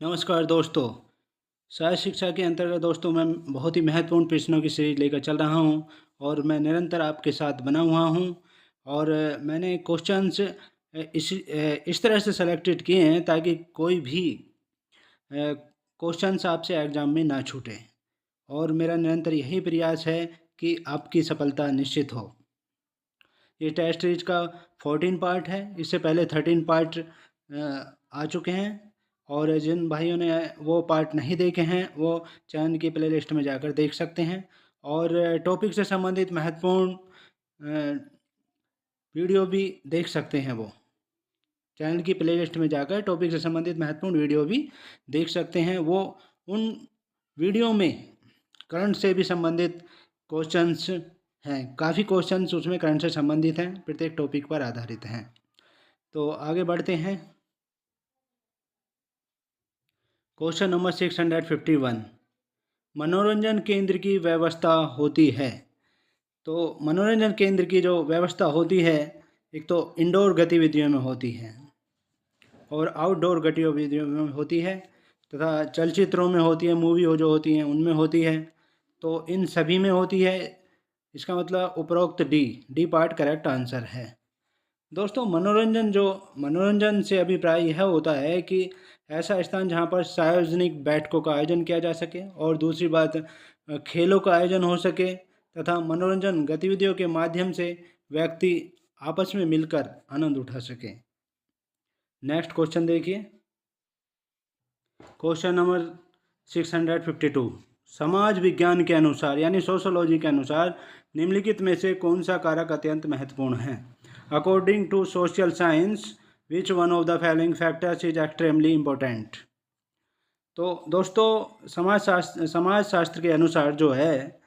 नमस्कार दोस्तों। सहज शिक्षा के अंतर्गत दोस्तों मैं बहुत ही महत्वपूर्ण प्रश्नों की सीरीज लेकर चल रहा हूं और मैं निरंतर आपके साथ बना हुआ हूं। और मैंने क्वेश्चंस इस तरह से सेलेक्टेड किए हैं ताकि कोई भी क्वेश्चंस आपसे एग्जाम में ना छूटे। और मेरा निरंतर यही प्रयास है कि आपकी सफलता निश्चित हो। ये टेस्ट सीरीज का 14 पार्ट है। इससे पहले 13 पार्ट आ चुके हैं और जिन भाइयों ने वो पार्ट नहीं देखे हैं वो चैनल की प्लेलिस्ट में जाकर देख सकते हैं। और टॉपिक से संबंधित महत्वपूर्ण वीडियो भी देख सकते हैं। वो चैनल की प्लेलिस्ट में जाकर टॉपिक से संबंधित महत्वपूर्ण वीडियो भी देख सकते हैं। वो उन वीडियो में करंट से भी संबंधित क्वेश्चंस हैं। काफ़ी क्वेश्चंस उसमें करंट से संबंधित हैं, प्रत्येक टॉपिक पर आधारित हैं। तो आगे बढ़ते हैं। क्वेश्चन नंबर 651, मनोरंजन केंद्र की व्यवस्था होती है। तो मनोरंजन केंद्र की जो व्यवस्था होती है, एक तो इंडोर गतिविधियों में होती है और आउटडोर गतिविधियों में होती है, तथा चलचित्रों में होती है, मूवी हो जो होती हैं उनमें होती है। तो इन सभी में होती है। इसका मतलब उपरोक्त डी पार्ट करेक्ट आंसर है। दोस्तों मनोरंजन से अभिप्राय यह होता है कि ऐसा स्थान जहाँ पर सार्वजनिक बैठकों का आयोजन किया जा सके, और दूसरी बात खेलों का आयोजन हो सके, तथा मनोरंजन गतिविधियों के माध्यम से व्यक्ति आपस में मिलकर आनंद उठा सके। नेक्स्ट क्वेश्चन देखिए। क्वेश्चन नंबर 652, समाज विज्ञान के अनुसार यानी सोशोलॉजी के अनुसार निम्नलिखित में से कौन सा कारक अत्यंत महत्वपूर्ण है। According to social science which one of the following factors is extremely important. तो दोस्तों समाज शास्त्र के अनुसार जो है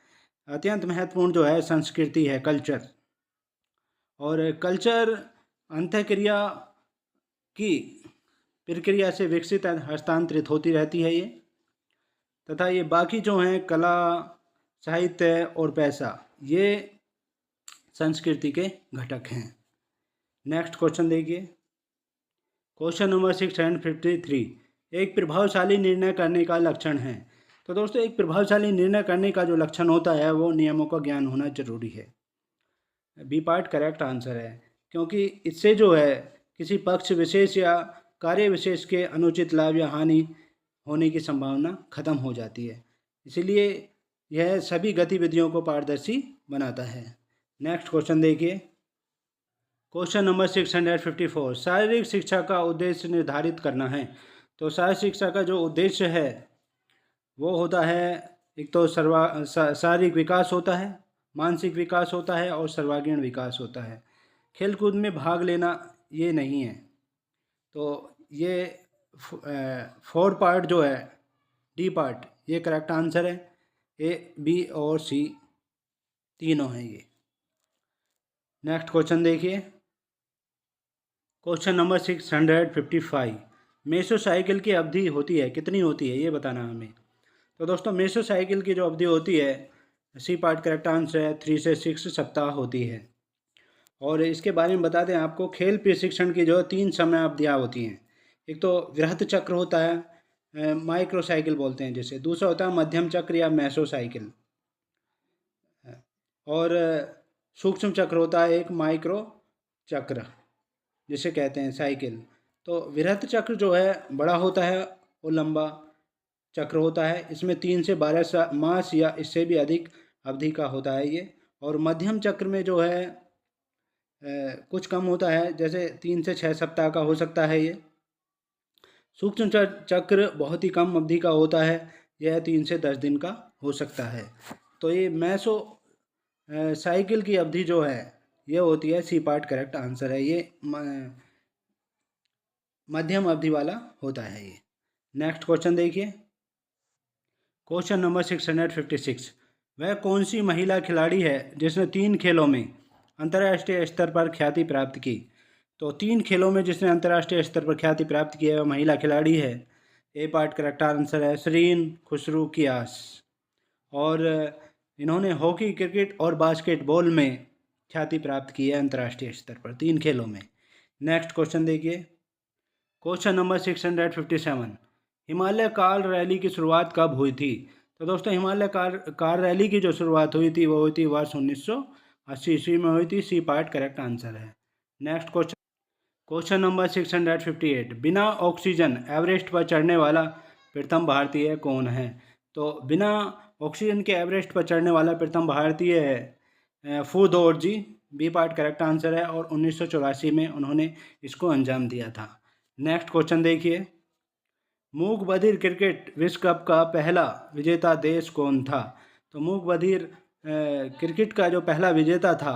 अत्यंत महत्वपूर्ण जो है संस्कृति है, कल्चर। और कल्चर अंतःक्रिया की प्रक्रिया से विकसित हस्तांतरित होती रहती है ये, तथा ये बाकी जो हैं कला, साहित्य और पैसा, ये संस्कृति के घटक हैं। नेक्स्ट क्वेश्चन देखिए। क्वेश्चन नंबर 653, एक प्रभावशाली निर्णय करने का लक्षण है। तो दोस्तों एक प्रभावशाली निर्णय करने का जो लक्षण होता है वो नियमों का ज्ञान होना जरूरी है। बी पार्ट करेक्ट आंसर है, क्योंकि इससे जो है किसी पक्ष विशेष या कार्य विशेष के अनुचित लाभ या हानि होने की संभावना खत्म हो जाती है। इसीलिए यह सभी गतिविधियों को पारदर्शी बनाता है। नेक्स्ट क्वेश्चन देखिए। क्वेश्चन नंबर 654, शारीरिक शिक्षा का उद्देश्य निर्धारित करना है। तो शारीरिक शिक्षा का जो उद्देश्य है वो होता है, एक तो शारीरिक विकास होता है, मानसिक विकास होता है और सर्वांगीण विकास होता है। खेलकूद में भाग लेना ये नहीं है। तो ये 4 पार्ट जो है, डी पार्ट, ये करेक्ट आंसर है। ए, बी और सी तीनों हैं ये। नेक्स्ट क्वेश्चन देखिए। क्वेश्चन नंबर 655, मेसोसाइकिल की अवधि होती है, कितनी होती है ये बताना हमें। तो दोस्तों मेसोसाइकिल की जो अवधि होती है, सी पार्ट करेक्ट आंसर है, 3 से 6 सप्ताह होती है। और इसके बारे में बता दें आपको, खेल प्रशिक्षण की जो 3 समय अवधियाँ होती हैं। एक तो वृहत चक्र होता है, माइक्रो साइकिल बोलते हैं जिसे। दूसरा होता है मध्यम चक्र या मेसोसाइकिल। और सूक्ष्म चक्र होता है एक माइक्रो चक्र जिसे कहते हैं साइकिल। तो वृहत चक्र जो है बड़ा होता है और लंबा चक्र होता है। इसमें 3 से 12 मास या इससे भी अधिक अवधि का होता है ये। और मध्यम चक्र में जो है कुछ कम होता है, जैसे 3 से 6 सप्ताह का हो सकता है ये। सूक्ष्म चक्र बहुत ही कम अवधि का होता है, यह 3 से 10 दिन का हो सकता है। तो ये मैसो साइकिल की अवधि जो है ये होती है, सी पार्ट करेक्ट आंसर है, ये मध्यम अवधि वाला होता है ये। नेक्स्ट क्वेश्चन देखिए। क्वेश्चन नंबर 656, वह कौन सी महिला खिलाड़ी है जिसने 3 खेलों में अंतर्राष्ट्रीय स्तर पर ख्याति प्राप्त की। तो 3 खेलों में जिसने अंतर्राष्ट्रीय स्तर पर ख्याति प्राप्त की है वह महिला खिलाड़ी है। ए पार्ट करेक्ट आंसर है, शरीन खुसरू कियास। और इन्होंने हॉकी, क्रिकेट और बास्केटबॉल में ख्याति प्राप्त की है अंतर्राष्ट्रीय स्तर पर 3 खेलों में। नेक्स्ट क्वेश्चन देखिए। Question number 657, Himalaya car rally की शुरुआत कब हुई थी? तो दोस्तों हिमालय कार रैली की जो शुरुआत हुई थी वो हुई थी वर्ष 1980 ईस्वी में हुई थी। सी पार्ट करेक्ट आंसर है। Next question number 658। बिना ऑक्सीजन एवरेस्ट पर चढ़ने वाला प्रथम भारतीय कौन है? तो बिना ऑक्सीजन के एवरेस्ट पर चढ़ने वाला प्रथम भारतीय है Phu Dorji. B part correct answer है और 1984 में उन्होंने इसको अंजाम दिया था। नेक्स्ट क्वेश्चन देखिए, मूक बधिर क्रिकेट विश्व कप का पहला विजेता देश कौन था? तो मूक बधिर क्रिकेट का जो पहला विजेता था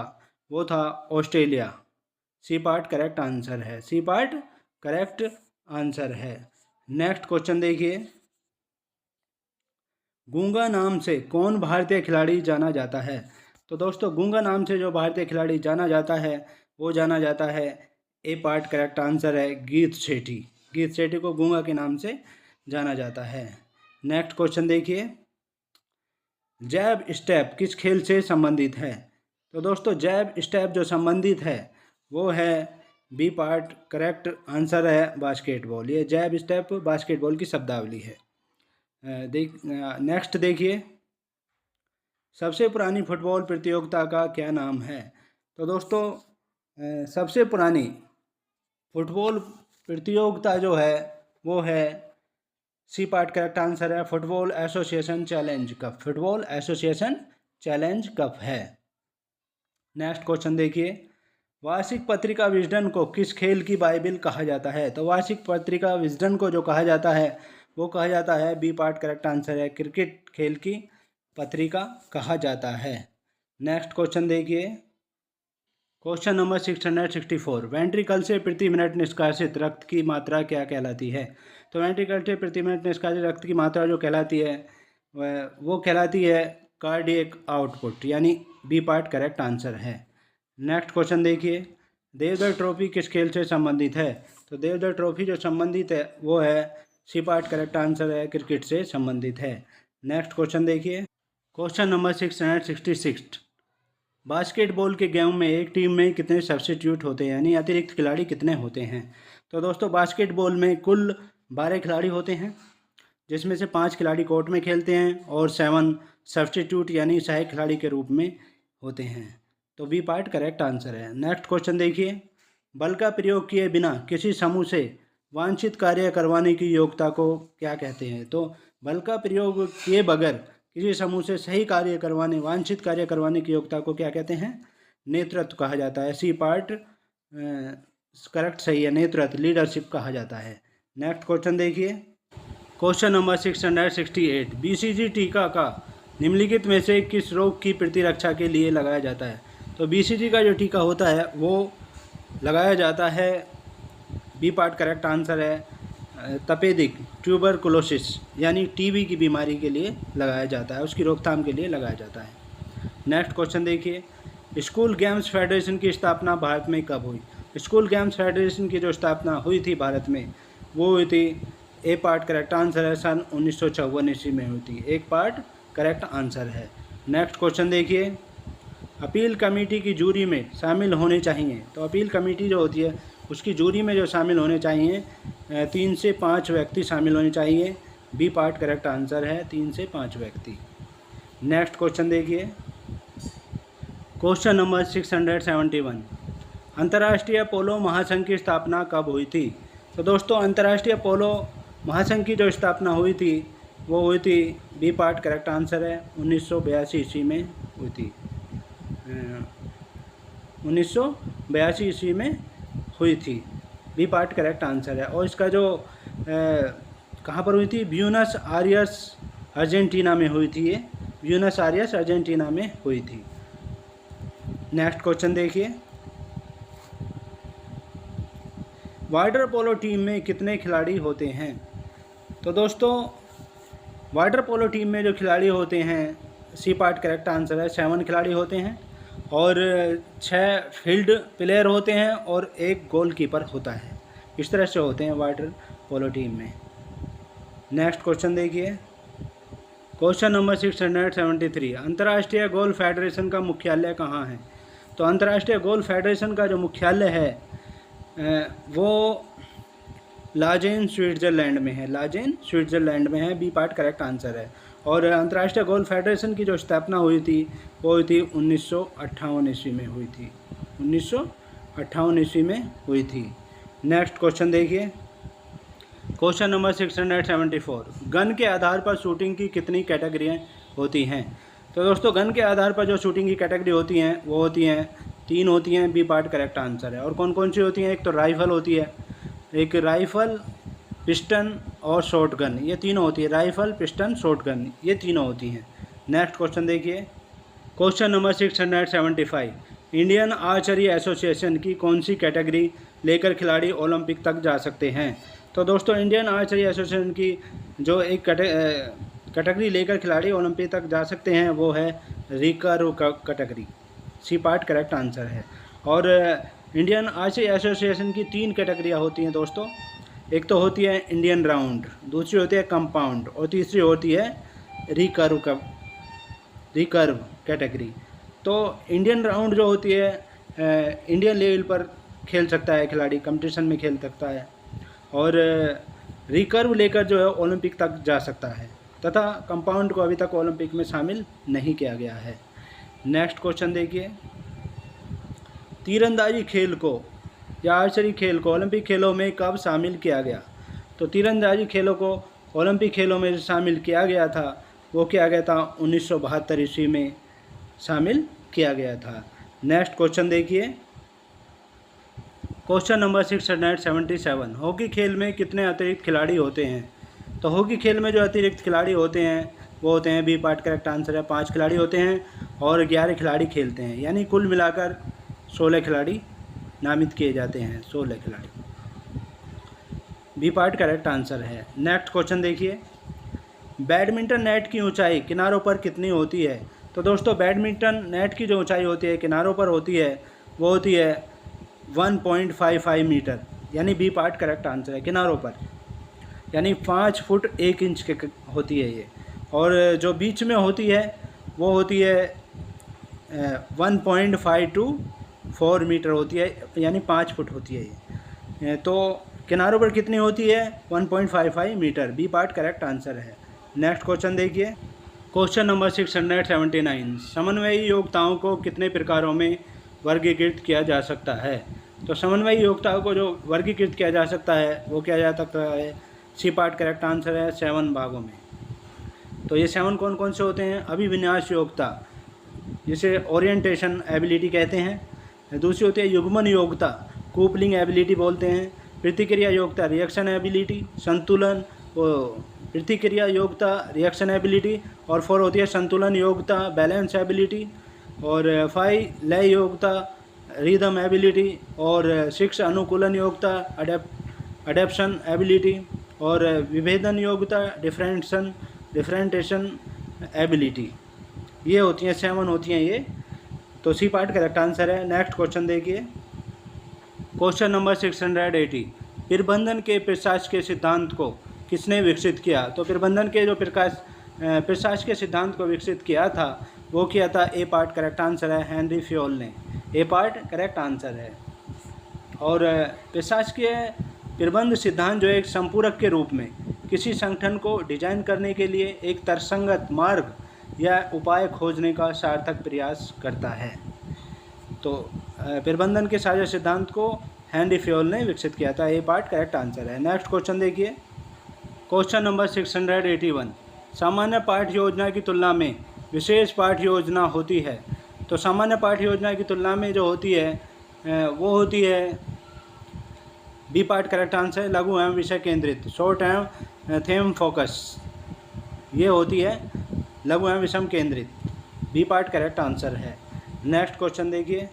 वो था Australia. C part correct answer है। सी पार्ट करेक्ट आंसर है। नेक्स्ट क्वेश्चन देखिए, गूंगा नाम से कौन भारतीय खिलाड़ी जाना जाता है? तो दोस्तों गूंगा नाम से जो भारतीय खिलाड़ी जाना जाता है वो जाना जाता है, ए पार्ट करेक्ट आंसर है, गीत सेठी। गीत सेठी को गूंगा के नाम से जाना जाता है। नेक्स्ट क्वेश्चन देखिए, जैब स्टेप किस खेल से संबंधित है? तो दोस्तों जैब स्टेप जो संबंधित है वो है, बी पार्ट करेक्ट आंसर है, बास्केटबॉल। ये जैब स्टेप बास्केटबॉल की शब्दावली है। नेक्स्ट देखिए, सबसे पुरानी फुटबॉल प्रतियोगिता का क्या नाम है? तो दोस्तों सबसे पुरानी फुटबॉल प्रतियोगिता जो है वो है, सी पार्ट करेक्ट आंसर है, football association challenge cup. Football association challenge cup है। नेक्स्ट क्वेश्चन देखिए, वार्षिक पत्रिका विजडन को किस खेल की बाइबिल कहा जाता है? तो वार्षिक पत्रिका विजडन को जो कहा जाता है वो कहा जाता है, बी पार्ट करेक्ट आंसर है, क्रिकेट खेल की पत्रिका कहा जाता है। नेक्स्ट क्वेश्चन देखिए, क्वेश्चन नंबर 664। वेंट्रिकल से प्रति मिनट निष्कासित रक्त की मात्रा क्या कहलाती है? तो वेंट्रिकल से प्रति मिनट निष्कासित रक्त की मात्रा जो कहलाती है वो कहलाती है कार्डियक आउटपुट, यानी बी पार्ट करेक्ट आंसर है। नेक्स्ट क्वेश्चन देखिए, देवधर ट्रॉफी किस खेल से संबंधित है? तो देवधर ट्रॉफी जो संबंधित है वो है, सी पार्ट करेक्ट आंसर है, क्रिकेट से संबंधित है। नेक्स्ट क्वेश्चन देखिए, क्वेश्चन नंबर 666। बास्केटबॉल के गेम में एक टीम में कितने सब्स्टिट्यूट होते हैं, यानी अतिरिक्त खिलाड़ी कितने होते हैं? तो दोस्तों बास्केटबॉल में कुल 12 खिलाड़ी होते हैं, जिसमें से 5 खिलाड़ी कोर्ट में खेलते हैं और 7 सब्स्टिट्यूट यानी सहायक खिलाड़ी के रूप में होते हैं। तो बी पार्ट करेक्ट आंसर है। नेक्स्ट क्वेश्चन देखिए, बल का प्रयोग किए बिना किसी समूह से वांछित कार्य करवाने की योग्यता को क्या कहते हैं? तो बल का प्रयोग किए बगैर किसी समूह से सही कार्य करवाने, वांछित कार्य करवाने की योग्यता को क्या कहते हैं? नेतृत्व कहा जाता है। सी पार्ट करेक्ट सही है, नेतृत्व, लीडरशिप कहा जाता है। नेक्स्ट क्वेश्चन देखिए, क्वेश्चन नंबर 668। बीसीजी टीका का निम्नलिखित में से किस रोग की प्रतिरक्षा के लिए लगाया जाता है? तो बीसीजी का जो टीका होता है वो लगाया जाता है, बी पार्ट करेक्ट आंसर है, तपेदिक ट्यूबरकुलोसिस यानी टीबी की बीमारी के लिए लगाया जाता है, उसकी रोकथाम के लिए लगाया जाता है। नेक्स्ट क्वेश्चन देखिए, स्कूल गेम्स फेडरेशन की स्थापना भारत में कब हुई? स्कूल गेम्स फेडरेशन की जो स्थापना हुई थी भारत में वो हुई थी, ए पार्ट करेक्ट आंसर है, सन 1954 ईस्वी में हुई थी। एक पार्ट करेक्ट आंसर है। नेक्स्ट क्वेश्चन देखिए, अपील कमेटी की जूरी में शामिल होने चाहिए। तो अपील कमेटी जो होती है उसकी जूरी में जो शामिल होने चाहिए 3 से 5 व्यक्ति शामिल होने चाहिए। बी पार्ट करेक्ट आंसर है, 3 से 5 व्यक्ति। नेक्स्ट क्वेश्चन देखिए, क्वेश्चन नंबर 671। अंतर्राष्ट्रीय पोलो महासंघ की स्थापना कब हुई थी? तो दोस्तों अंतर्राष्ट्रीय पोलो महासंघ की जो स्थापना हुई थी वो हुई थी, बी पार्ट करेक्ट आंसर है, 1982 ईस्वी में हुई थी। 1982 ईस्वी में हुई थी, बी पार्ट करेक्ट आंसर है। और इसका जो कहाँ पर हुई थी? ब्यूनस आयर्स अर्जेंटीना में हुई थी। ये ब्यूनस आयर्स अर्जेंटीना में हुई थी। नेक्स्ट क्वेश्चन देखिए, वाटर पोलो टीम में कितने खिलाड़ी होते हैं? तो दोस्तों वाटर पोलो टीम में जो खिलाड़ी होते हैं, सी पार्ट करेक्ट आंसर है, 7 खिलाड़ी होते हैं और 6 फील्ड प्लेयर होते हैं और 1 गोलकीपर होता है। इस तरह से होते हैं वाटर पोलो टीम में। नेक्स्ट क्वेश्चन देखिए, क्वेश्चन नंबर 673। अंतर्राष्ट्रीय गोल्फ फेडरेशन का मुख्यालय कहाँ है? तो अंतर्राष्ट्रीय गोल्फ फेडरेशन का जो मुख्यालय है वो लाजेन स्विट्ज़रलैंड में है, लाजेन स्विट्ज़रलैंड में है, बी पार्ट करेक्ट आंसर है। और अंतर्राष्ट्रीय गोल्फ फेडरेशन की जो स्थापना हुई थी वो हुई थी 1958 ईस्वी में हुई थी, 1958 ईस्वी में हुई थी। नेक्स्ट क्वेश्चन देखिए, क्वेश्चन नंबर 674, गन के आधार पर शूटिंग की कितनी कैटेगरियाँ होती हैं? तो दोस्तों गन के आधार पर जो शूटिंग की कैटेगरी होती हैं वो होती हैं 3 होती हैं, बी पार्ट करेक्ट आंसर है। और कौन कौन सी होती हैं? एक तो राइफ़ल होती है, एक राइफ़ल, पिस्टन और शॉर्ट गन, ये तीनों होती है, राइफ़ल, पिस्टन, शॉर्ट गन, ये तीनों होती हैं। नेक्स्ट क्वेश्चन देखिए, question number 675, Indian archery association की कौन सी कैटेगरी लेकर खिलाड़ी ओलंपिक तक जा सकते हैं? तो दोस्तों इंडियन आर्चरी एसोसिएशन की जो एक कैटेगरी लेकर खिलाड़ी ओलंपिक तक जा सकते हैं वो है recurve category, C part correct answer है। और इंडियन आर्चरी एसोसिएशन की 3 कैटेगरियाँ होती हैं दोस्तों, एक तो होती है इंडियन राउंड, दूसरी होती है कंपाउंड और तीसरी होती है रिकर्व कैटेगरी। तो इंडियन राउंड जो होती है इंडियन लेवल पर खेल सकता है खिलाड़ी, कंपटीशन में खेल सकता है, और रिकर्व लेकर जो है ओलंपिक तक जा सकता है, तथा कंपाउंड को अभी तक ओलंपिक में शामिल नहीं किया गया है। नेक्स्ट क्वेश्चन देखिए, तीरंदाजी खेल को या आर्चरी खेल को ओलंपिक खेलों में कब शामिल किया गया? तो तीरंदाजी खेलों को ओलंपिक खेलों में शामिल किया गया था, वो किया गया था 1972 ईस्वी में शामिल किया गया था। नेक्स्ट क्वेश्चन देखिए, क्वेश्चन नंबर 677, हॉकी खेल में कितने अतिरिक्त खिलाड़ी होते हैं? तो हॉकी खेल में जो अतिरिक्त खिलाड़ी होते हैं वो होते हैं, बी पार्ट करेक्ट आंसर है, 5 खिलाड़ी होते हैं और 11 खिलाड़ी खेलते हैं, यानी कुल मिलाकर 16 खिलाड़ी नामित किए जाते हैं, 16 खिलाड़ी, बी पार्ट करेक्ट आंसर है। नेक्स्ट क्वेश्चन देखिए, बैडमिंटन नेट की ऊंचाई किनारों पर कितनी होती है? तो दोस्तों बैडमिंटन नेट की जो ऊंचाई होती है किनारों पर होती है वो होती है 1.55 मीटर, यानी बी पार्ट करेक्ट आंसर है, किनारों पर, यानी 5 फुट 1 इंच के होती है ये। और जो बीच में होती है वो होती है 1.524 मीटर होती है, यानी 5 फुट होती है ये। तो किनारों पर कितनी होती है? 1.55 metre, B part correct answer है। नेक्स्ट क्वेश्चन देखिए, क्वेश्चन नंबर 679, समन्वयी योग्यताओं को कितने प्रकारों में वर्गीकृत किया जा सकता है? तो समन्वयी योग्यताओं को जो वर्गीकृत किया जा सकता है वो किया जा सकता है, सी पार्ट करेक्ट आंसर है, 7 भागों में। तो ये 7 कौन कौन से होते हैं? अभिविन्यास योग्यता, जिसे ओरिएंटेशन एबिलिटी कहते हैं, दूसरी होती है युग्मन योग्यता, कूपलिंग एबिलिटी बोलते हैं, प्रतिक्रिया योग्यता, रिएक्शन एबिलिटी, संतुलन प्रतिक्रिया योग्यता, रिएक्शन एबिलिटी, और 4 होती है संतुलन योग्यता, बैलेंस एबिलिटी, और 5 लय योग्यता, रिदम एबिलिटी, और 6 अनुकूलन योग्यता, अडेप्शन एबिलिटी, और विभेदन योग्यता, डिफरेंटेशन एबिलिटी। ये होती हैं 7 होती हैं ये, तो सी पार्ट करेक्ट आंसर है। नेक्स्ट क्वेश्चन देखिए, क्वेश्चन नंबर 680, प्रबंधन के प्रशासकीय सिद्धांत को किसने विकसित किया? तो प्रबंधन के जो प्रशासकीय सिद्धांत को विकसित किया था वो किया था, ए पार्ट करेक्ट आंसर है, हेनरी फ्योल ने, ए पार्ट करेक्ट आंसर है। और प्रशासकीय प्रबंध सिद्धांत जो एक संपूरक के रूप में किसी संगठन को डिजाइन करने के लिए एक तर्कसंगत मार्ग या उपाय खोजने का सार्थक प्रयास करता है। तो प्रबंधन के साझा सिद्धांत को हेनरी फ्योल ने विकसित किया था, ए पार्ट करेक्ट आंसर है। नेक्स्ट क्वेश्चन देखिए, क्वेश्चन नंबर 681, सामान्य पाठ्य योजना की तुलना में विशेष पाठ्य योजना होती है? तो सामान्य पाठ्य योजना की तुलना में जो होती है वो होती है, बी पार्ट करेक्ट आंसर है, लघु एवं विषय केंद्रित, शॉर्ट एवं थीम फोकस, ये होती है लघु एवं विषम केंद्रित, बी पार्ट करेक्ट आंसर है। नेक्स्ट क्वेश्चन देखिए,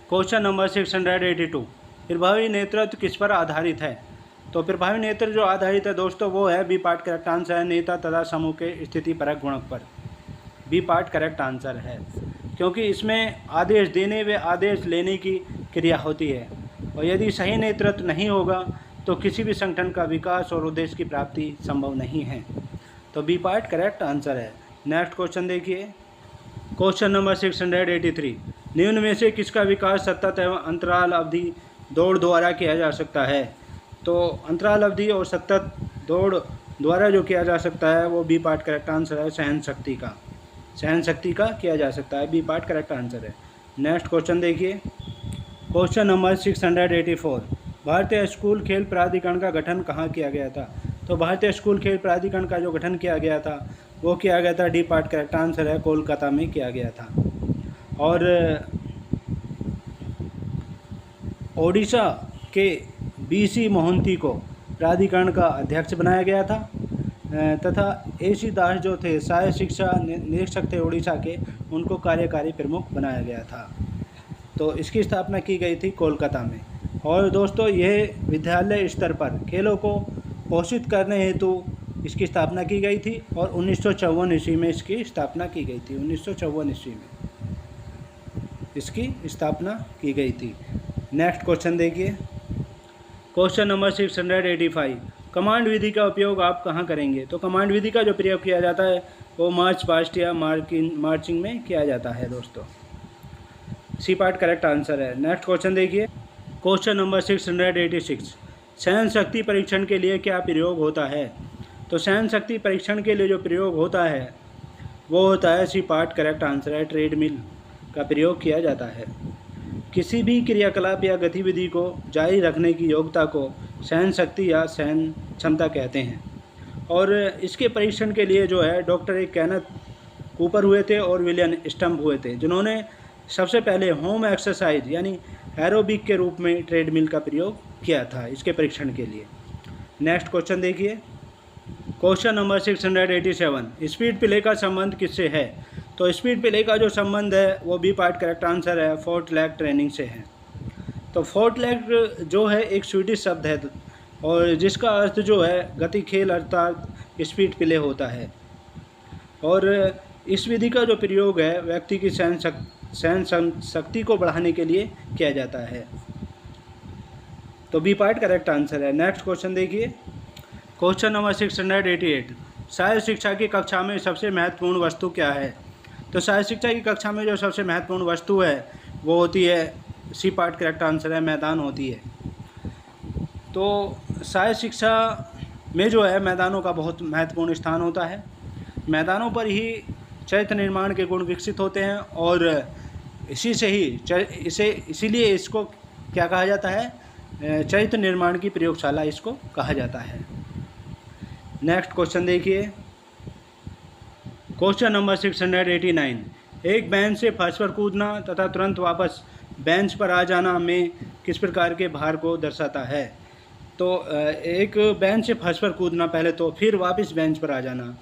क्वेश्चन नंबर 682, प्रभावी नेतृत्व किस पर आधारित है? तो प्रभावी नेतृत्व जो आधारित है दोस्तों वो है, बी पार्ट करेक्ट आंसर है, नेता तथा समूह के स्थिति परक गुणक पर, बी पार्ट करेक्ट आंसर है, क्योंकि इसमें आदेश देने व आदेश लेने की क्रिया होती है, और यदि सही नेतृत्व नहीं होगा तो किसी भी संगठन का विकास और उद्देश्य की प्राप्ति संभव नहीं है, तो बी पार्ट करेक्ट आंसर है। नेक्स्ट क्वेश्चन देखिए, क्वेश्चन नंबर 683, निम्न में से किसका विकास सतत एवं अंतराल अवधि दौड़ द्वारा किया जा सकता है? तो अंतराल अवधि और सतत दौड़ द्वारा जो किया जा सकता है वो बी पार्ट करेक्ट आंसर है। सहन शक्ति का किया जा सकता है, बी पार्ट करेक्ट आंसर है। नेक्स्ट क्वेश्चन देखिए, क्वेश्चन नंबर 684, भारतीय स्कूल खेल प्राधिकरण का गठन कहाँ किया गया था? तो भारतीय स्कूल खेल प्राधिकरण का जो गठन किया गया था वो किया गया था, डी पार्ट करेक्ट आंसर है, कोलकाता में किया गया था। और ओडिशा के बीसी मोहंती को प्राधिकरण का अध्यक्ष बनाया गया था तथा एसी दास जो थे सहायक शिक्षा निरीक्षक थे उड़ीसा के, उनको कार्यकारी प्रमुख बनाया गया था। तो इसकी स्थापना की गई थी कोलकाता में। और दोस्तों यह विद्यालय स्तर पर खेलों को पोषित करने हेतु इसकी स्थापना की गई थी और 1954 ईस्वी में इसकी स्थापना की गई थी। 1954 ईस्वी में इसकी स्थापना की गई थी। नेक्स्ट क्वेश्चन देखिए, क्वेश्चन नंबर 685, कमांड विधि का उपयोग आप कहाँ करेंगे? तो कमांड विधि का जो प्रयोग किया जाता है वो मार्च पास्ट या मार्चिंग में किया जाता है दोस्तों। सी पार्ट करेक्ट आंसर है। नेक्स्ट क्वेश्चन देखिए, क्वेश्चन नंबर 686, सहन शक्ति परीक्षण के लिए क्या प्रयोग होता है? तो सहन शक्ति परीक्षण के लिए जो प्रयोग होता है वो होता है, सी पार्ट करेक्ट आंसर है, ट्रेडमिल का प्रयोग किया जाता है। किसी भी क्रियाकलाप या गतिविधि को जारी रखने की योग्यता को सहन शक्ति या सहन क्षमता कहते हैं। और इसके परीक्षण के लिए जो है डॉक्टर एक केनेथ कूपर हुए थे और विलियम स्टम्प हुए थे, जिन्होंने सबसे पहले होम एक्सरसाइज यानी एरोबिक के रूप में ट्रेडमिल का प्रयोग किया था इसके परीक्षण के लिए। नेक्स्ट क्वेश्चन देखिए, क्वेश्चन नंबर 687, स्पीड प्ले का संबंध किससे है? तो स्पीड प्ले का जो संबंध है वो बी पार्ट करेक्ट आंसर है, फोर्ट लैग ट्रेनिंग से है। तो फोर्ट लैग जो है एक स्वीडिश शब्द है और जिसका अर्थ जो है गति खेल अर्थात स्पीड प्ले होता है। और इस विधि का जो प्रयोग है व्यक्ति की सहन शक्ति को बढ़ाने के लिए किया जाता है। तो बी पार्ट करेक्ट आंसर है। नेक्स्ट क्वेश्चन देखिए, क्वेश्चन नंबर 688, शारीरिक शिक्षा की कक्षा में सबसे महत्वपूर्ण वस्तु क्या है? तो शारीरिक शिक्षा की कक्षा में जो सबसे महत्वपूर्ण वस्तु है वो होती है, सी पार्ट करेक्ट आंसर है, मैदान होती है। तो शारीरिक शिक्षा में जो है मैदानों का बहुत महत्वपूर्ण स्थान होता है। मैदानों पर ही चरित्र निर्माण के गुण विकसित होते हैं और इसीलिए इसको क्या कहा जाता है, चरित्र निर्माण की प्रयोगशाला इसको कहा जाता है। नेक्स्ट क्वेश्चन देखिए, क्वेश्चन नंबर 689, एक बेंच से फर्श पर कूदना तथा तुरंत वापस बेंच पर आ जाना में किस प्रकार के भार को दर्शाता है? तो एक बेंच से फर्श पर कूदना पहले तो, फिर वापस बेंच पर आ जाना,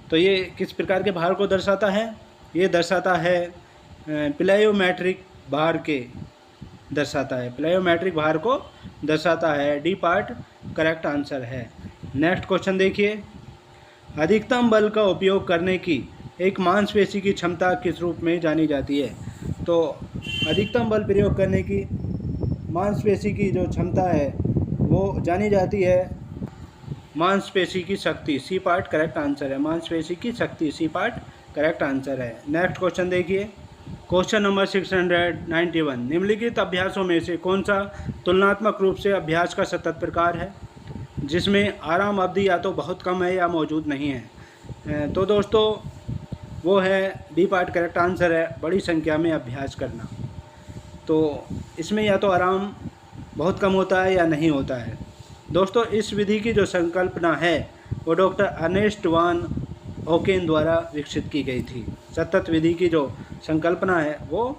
तो ये किस प्रकार के भार को दर्शाता है? ये दर्शाता है प्लायोमेट्रिक भार के दर्शाता है, प्लायोमेट्रिक भार को दर्शाता है, डी पार्ट करेक्ट आंसर है। नेक्स्ट क्वेश्चन देखिए, अधिकतम बल का उपयोग करने की एक मांसपेशी की क्षमता किस रूप में जानी जाती है? तो अधिकतम बल प्रयोग करने की मांसपेशी की जो क्षमता है वो जानी जाती है मांसपेशी की शक्ति, सी पार्ट करेक्ट आंसर है, मांसपेशी की शक्ति, सी पार्ट करेक्ट आंसर है। नेक्स्ट क्वेश्चन देखिए, क्वेश्चन नंबर 691, निम्नलिखित अभ्यासों में से कौन सा तुलनात्मक रूप से अभ्यास का सतत प्रकार है जिसमें आराम अवधि या तो बहुत कम है या मौजूद नहीं है? तो दोस्तों वो है बी पार्ट करेक्ट आंसर है, बड़ी संख्या में अभ्यास करना। तो इसमें या तो आराम बहुत कम होता है या नहीं होता है। दोस्तों इस विधि की जो संकल्पना है वो डॉक्टर अर्नेस्ट वान होकेन द्वारा विकसित की गई थी। सतत विधि की जो संकल्पना है वो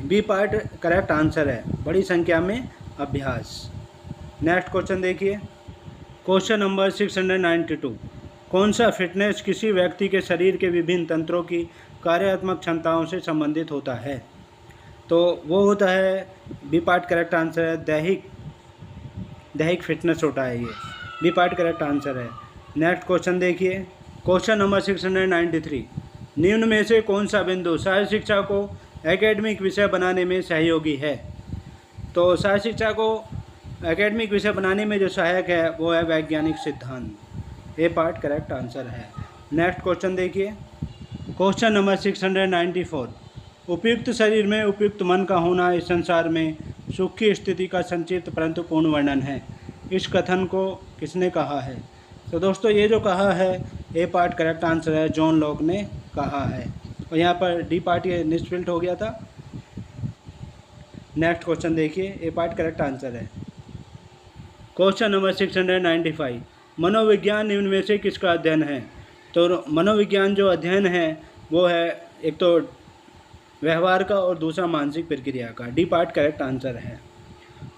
बी पार्ट करेक्ट आंसर है, बड़ी संख्या में अभ्यास। नेक्स्ट क्वेश्चन देखिए, क्वेश्चन नंबर 692, कौन सा फिटनेस किसी व्यक्ति के शरीर के विभिन्न तंत्रों की कार्यात्मक क्षमताओं से संबंधित होता है? तो वो होता है, बी पार्ट करेक्ट आंसर है, दैहिक फिटनेस होता है, ये बी पार्ट करेक्ट आंसर है। नेक्स्ट क्वेश्चन देखिए, क्वेश्चन नंबर 693, निम्न में से कौन सा बिंदु शारीरिक शिक्षा को एकेडमिक विषय बनाने में सहयोगी है? तो शारीरिक शिक्षा को एकेडमिक विषय बनाने में जो सहायक है वो है वैज्ञानिक सिद्धांत, ए पार्ट करेक्ट आंसर है। नेक्स्ट क्वेश्चन देखिए, क्वेश्चन नंबर 694, उपयुक्त शरीर में उपयुक्त मन का होना इस संसार में सुख की स्थिति का संक्षिप्त परंतु पूर्ण वर्णन है। इस कथन को किसने कहा है? तो दोस्तों ये जो कहा है ए पार्ट करेक्ट आंसर है, जॉन लॉक ने कहा है। और यहाँ पर डी पार्ट ये निष्फिल्ट हो गया था। नेक्स्ट क्वेश्चन देखिए, ए पार्ट करेक्ट आंसर है। क्वेश्चन नंबर 695, मनोविज्ञान निम्न में से किसका अध्ययन है? तो मनोविज्ञान जो अध्ययन है वो है एक तो व्यवहार का और दूसरा मानसिक प्रक्रिया का। डी पार्ट करेक्ट आंसर है।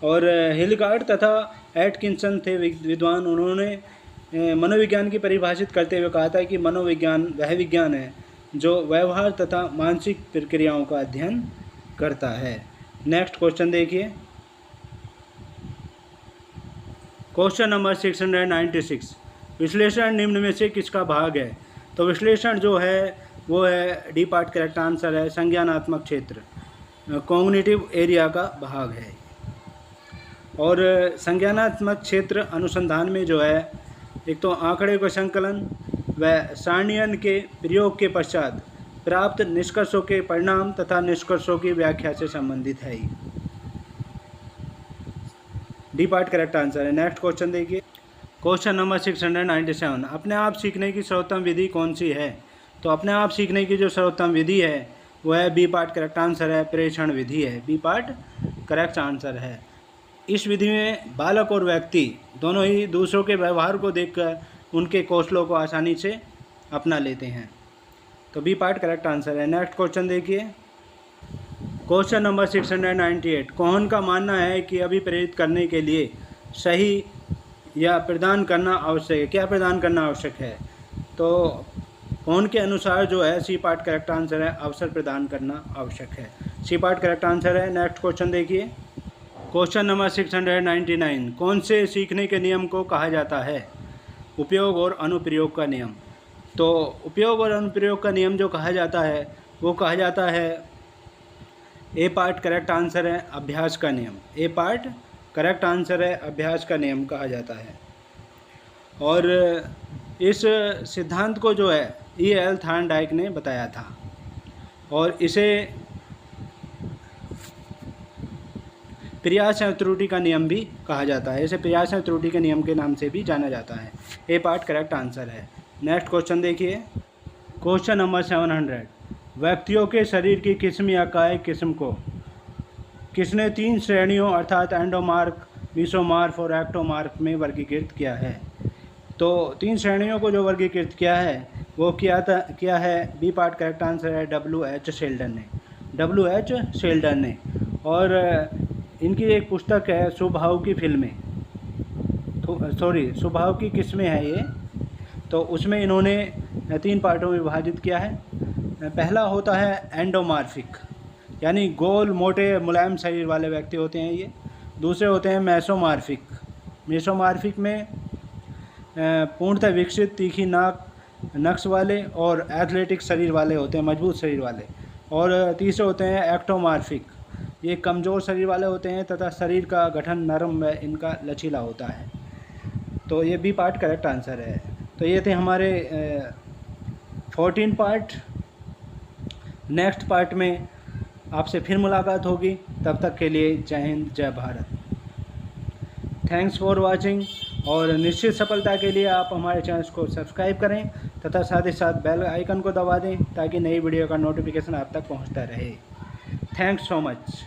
और हिलगार्ड तथा एटकिंसन थे विद्वान, उन्होंने मनोविज्ञान की परिभाषित करते हुए कहा था कि मनोविज्ञान वह विज्ञान है जो व्यवहार तथा मानसिक प्रक्रियाओं का अध्ययन करता है। नेक्स्ट क्वेश्चन देखिए, क्वेश्चन नंबर 696, विश्लेषण निम्न में से किसका भाग है? तो विश्लेषण जो है वो है डी पार्ट करेक्ट आंसर है, संज्ञानात्मक क्षेत्र, कॉग्निटिव एरिया का भाग है। और संज्ञानात्मक क्षेत्र अनुसंधान में जो है एक तो आंकड़े का संकलन व सारणियन के प्रयोग के पश्चात प्राप्त निष्कर्षों के परिणाम तथा निष्कर्षों की व्याख्या से संबंधित है। डी पार्ट करेक्ट आंसर है। नेक्स्ट क्वेश्चन देखिए, क्वेश्चन नंबर 697, अपने आप सीखने की सर्वोत्तम विधि कौन सी है? तो अपने आप सीखने की जो सर्वोत्तम विधि है वो है बी पार्ट करेक्ट आंसर है, प्रेषण विधि है। बी पार्ट करेक्ट आंसर है। इस विधि में बालक और व्यक्ति दोनों ही दूसरों के व्यवहार को देखकर उनके कौशलों को आसानी से अपना लेते हैं। तो बी पार्ट करेक्ट आंसर है। नेक्स्ट क्वेश्चन देखिए, क्वेश्चन नंबर 698, कोहन का मानना है कि अभिप्रेरित करने के लिए सही या प्रदान करना आवश्यक है। क्या प्रदान करना आवश्यक है? तो कोहन के अनुसार जो है सी पार्ट करेक्ट आंसर है, अवसर प्रदान करना आवश्यक है। सी पार्ट करेक्ट आंसर है। नेक्स्ट क्वेश्चन देखिए, क्वेश्चन नंबर 699, कौन से सीखने के नियम को कहा जाता है? उपयोग और अनुप्रयोग का नियम। तो उपयोग और अनुप्रयोग का नियम जो कहा जाता है वो कहा जाता है, ए पार्ट करेक्ट आंसर है, अभ्यास का नियम। ए पार्ट करेक्ट आंसर है, अभ्यास का नियम कहा जाता है। और इस सिद्धांत को जो है E.L. थॉर्नडाइक ने बताया था और इसे प्रयास एवं त्रुटि का नियम भी कहा जाता है। इसे प्रयास एवं त्रुटि के नियम के नाम से भी जाना जाता है। ए पार्ट करेक्ट आंसर है। नेक्स्ट क्वेश्चन देखिए, क्वेश्चन नंबर 700, व्यक्तियों के शरीर की किस्म या काय किस्म को किसने 3 श्रेणियों अर्थात एंडोमार्फ, मीसोमार्फ और एक्टोमार्फ में वर्गीकृत किया है? तो 3 श्रेणियों को जो वर्गीकृत किया है वो किया है, बी पार्ट करेक्ट आंसर है, W.H. शेल्डन ने। W.H. शेल्डन ने। और इनकी एक पुस्तक है स्वभाव की फिल्में, स्वभाव की किस्में है ये। तो उसमें इन्होंने 3 पार्टों में विभाजित किया है। पहला होता है एंडोमार्फिक, यानी गोल मोटे मुलायम शरीर वाले व्यक्ति होते हैं ये। दूसरे होते हैं मेसोमार्फिक। मेसोमार्फिक में पूर्णतः विकसित तीखी नाक नक्श वाले और एथलेटिक शरीर वाले होते हैं, मजबूत शरीर वाले। और तीसरे होते हैं एक्टोमार्फिक, ये कमज़ोर शरीर वाले होते हैं तथा शरीर का गठन नरम व इनका लचीला होता है। तो ये बी पार्ट करेक्ट आंसर है। तो ये थे हमारे 14 पार्ट। नेक्स्ट पार्ट में आपसे फिर मुलाकात होगी, तब तक के लिए जय हिंद, जय भारत। Thanks for watching. और निश्चित सफलता के लिए आप हमारे चैनल को सब्सक्राइब करें तथा साथ ही साथ बेल आइकन को दबा दें ताकि नई वीडियो का नोटिफिकेशन आप तक पहुंचता रहे। Thanks so much.